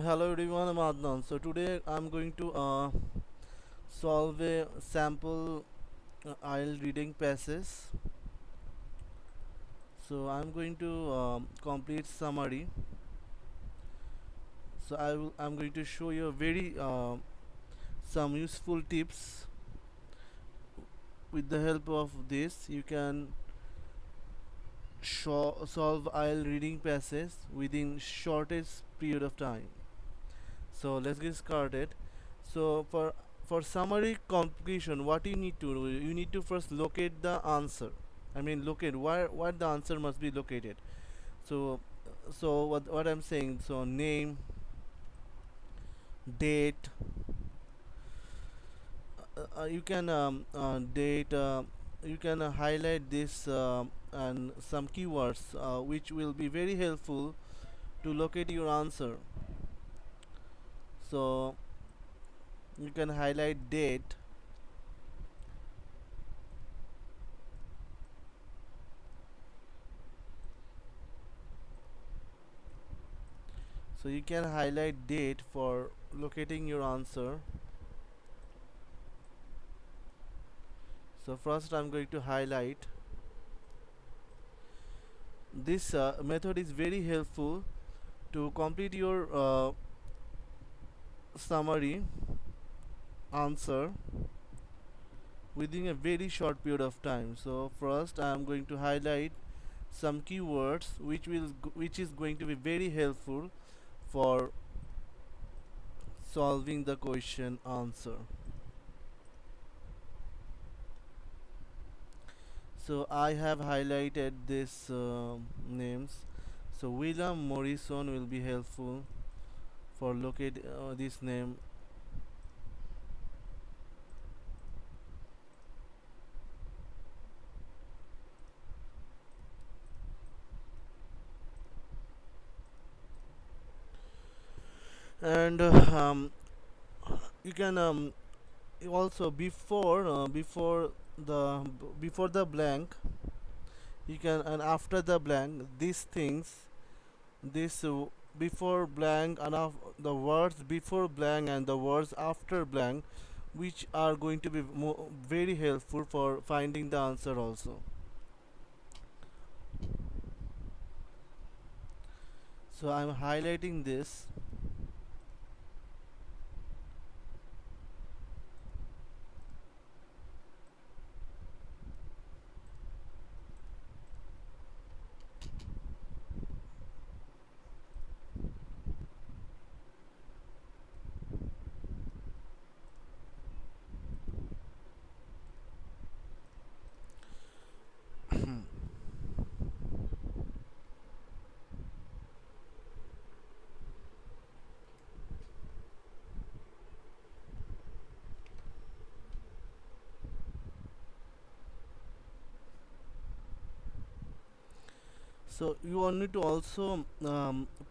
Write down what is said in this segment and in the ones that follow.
Hello everyone, I'm Adnan. So today I'm going to solve a sample IELTS reading passage. So I'm going to complete summary. So I'm going to show you very some useful tips. With the help of this, you can solve IELTS reading passage within shortest period of time. So let's get started. So for summary completion, what you need to do, you need to first locate the answer. I mean, locate where the answer must be located. So what I'm saying. So name, date. You can date. You can highlight this and some keywords which will be very helpful to locate your answer. So you can highlight date. So you can highlight date for locating your answer. So first I'm going to highlight. This method is very helpful to complete your summary answer within a very short period of time. So first I am going to highlight some keywords which is going to be very helpful for solving the question answer. So I have highlighted these names. So William Morrison will be helpful for locate this name. And you can also before the blank, you can, and after the blank, these things, this before blank and the words before blank and the words after blank, which are going to be very helpful for finding the answer also. So I'm highlighting this. So you all need to also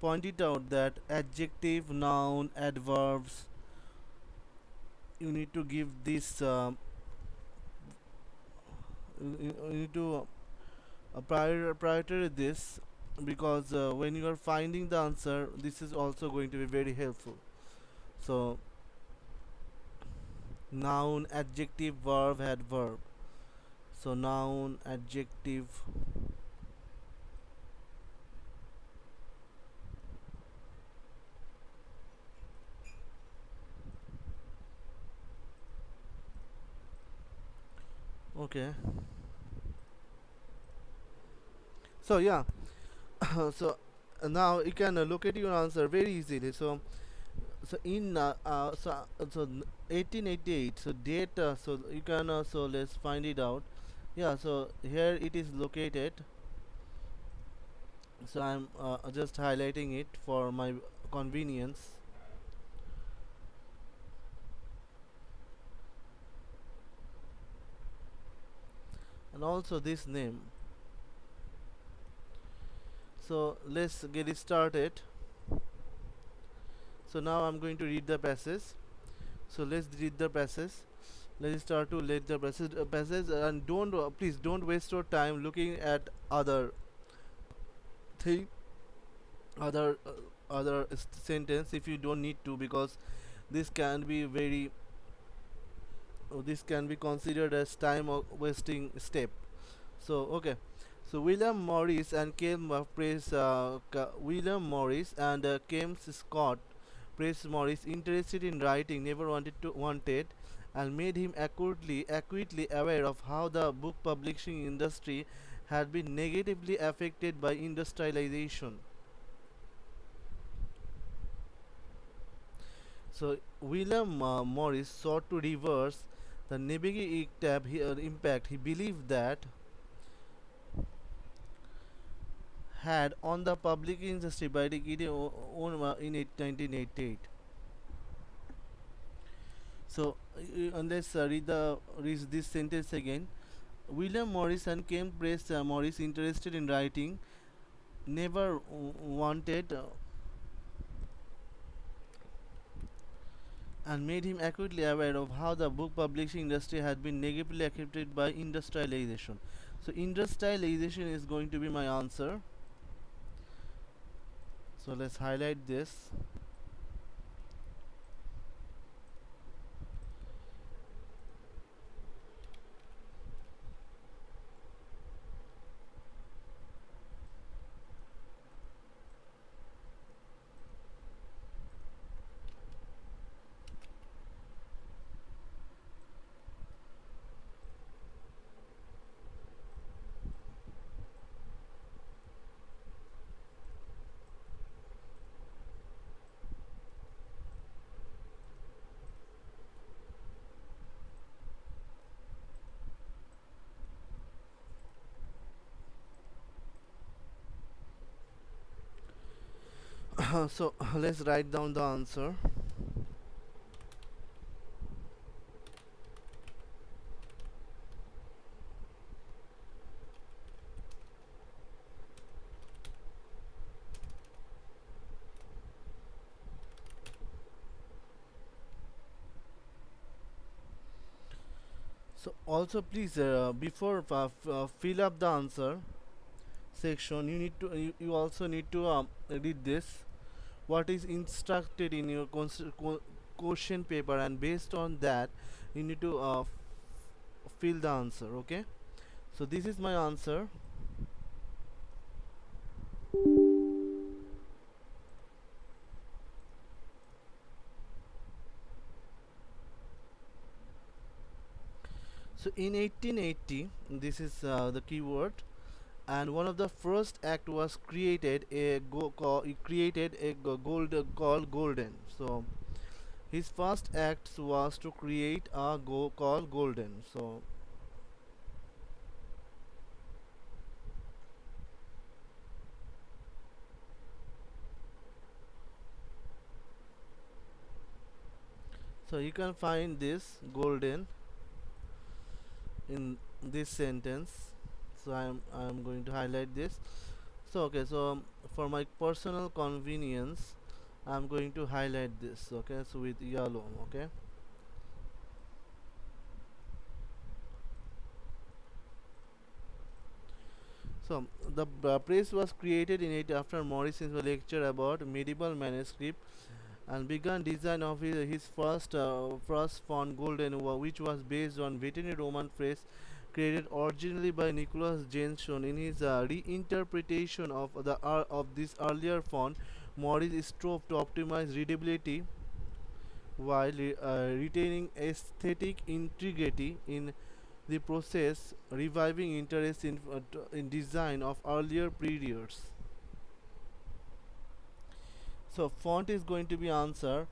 point it out that adjective, noun, adverbs, you need to give this you need to prioritize this, because when you are finding the answer, this is also going to be very helpful. So noun, adjective, verb, adverb. So noun, adjective. Okay. So yeah. So now you can locate your answer very easily. So in 1888, so date, so you can so let's find it out. Yeah, so here it is located. So I'm just highlighting it for my convenience. And also this name. So let's get it started. So now I'm going to read the passage. So let's read the passage. Let's start to read the passage, and don't please don't waste your time looking at other thing, other other sentence if you don't need to, because this can be very this can be considered as time wasting step. So okay, so William Morris and James Scott praised Morris interested in writing, never wanted, and made him acutely aware of how the book publishing industry had been negatively affected by industrialization. So William Morris sought to reverse the impact he believed that had on the public industry by the in 1988. So unless read this sentence again. William Morris and Ken praised Morris interested in writing, never wanted, and made him acutely aware of how the book publishing industry had been negatively affected by industrialization. So industrialization is going to be my answer. So let's highlight this. So let's write down the answer. So also please before fill up the answer section, you also need to read this what is instructed in your question paper, and based on that you need to fill the answer. Okay, so this is my answer. So in 1880, this is the keyword, and one of the first act was created a gold called golden. So his first act was to create a called golden. So you can find this golden in this sentence. So I'm going to highlight this. So okay, so for my personal convenience I'm going to highlight this. Okay, so with yellow. Okay, so the press was created in it after Morrison's lecture about medieval manuscript, and began design of his first font golden, which was based on veterinary Roman phrase created originally by Nicholas Jenson. In his reinterpretation of this earlier font, Morris strove to optimize readability while retaining aesthetic integrity in the process, reviving interest in design of earlier periods. So font is going to be answer.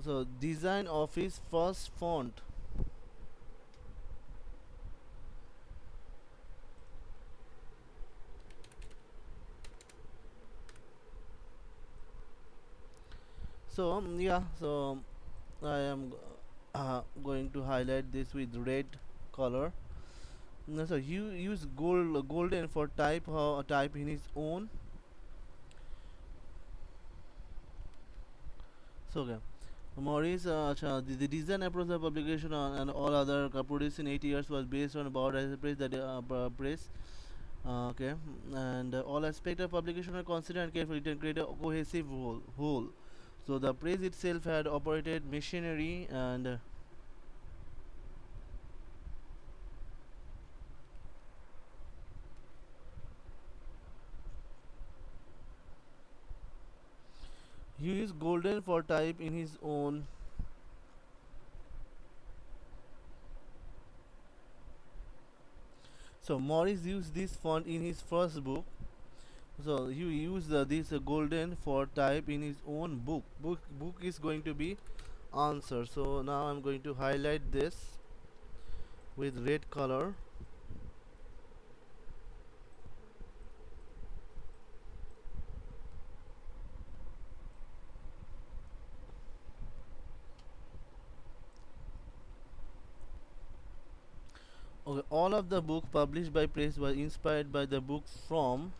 So design of his first font. So yeah, so I am going to highlight this with red color. So you use golden for type in his own. So okay. Maurice, the design approach of publication and all other produced in 8 years was based on about as a press that press. Okay, and all aspects of publication are considered and carefully to create a cohesive whole. So the press itself had operated machinery and he used golden for type in his own. So Morris used this font in his first book. So you use this golden for type in his own book. Book is going to be answer. So now I'm going to highlight this with red color. Okay, all of the book published by Press were inspired by the book from.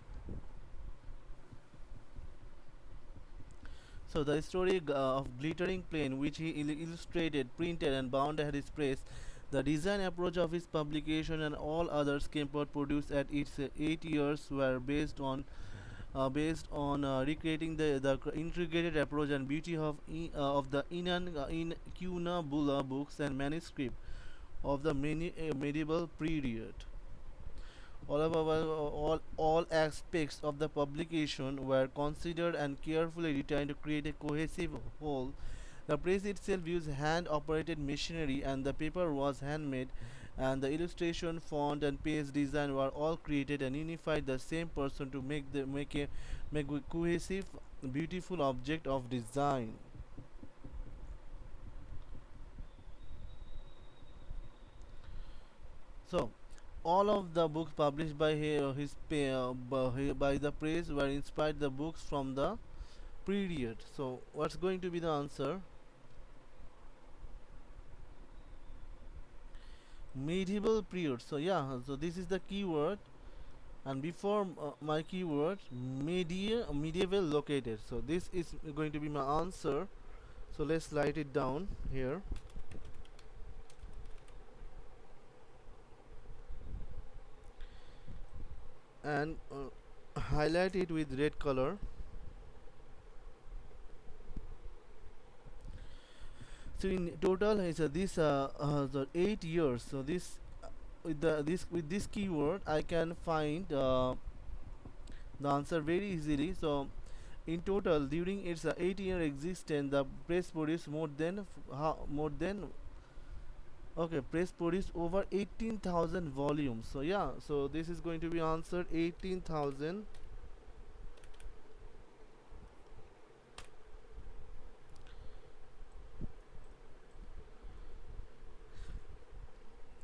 So the story of glittering plane, which he illustrated, printed, and bound at his press, the design approach of his publication, and all others Kempot produced at its 8 years were based on recreating the integrated approach and beauty of the in Cunabula books and manuscript of the medieval period. All aspects of the publication were considered and carefully designed to create a cohesive whole. The press itself used hand-operated machinery, and the paper was handmade, and the illustration, font, and page design were all created and unified the same person to make a cohesive, beautiful object of design. So, all of the books published by by the press were inspired the books from the period. So, what's going to be the answer? Medieval period. So, yeah. So this is the keyword, and before my keyword, medieval located. So this is going to be my answer. So let's write it down here and highlight it with red color. So in total it's this the 8 years. So this with this keyword I can find the answer very easily. So in total during its 8-year existence, the press produced more than okay, press produced over 18,000 volumes. So yeah, so this is going to be answered 18,000,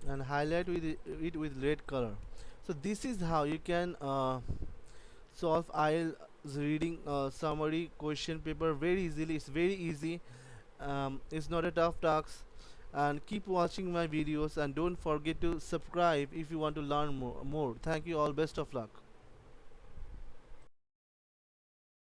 and highlight it with red color. So this is how you can solve IELTS reading summary question paper very easily. It's very easy. It's not a tough task. And keep watching my videos, and don't forget to subscribe if you want to learn more. Thank you all. Best of luck.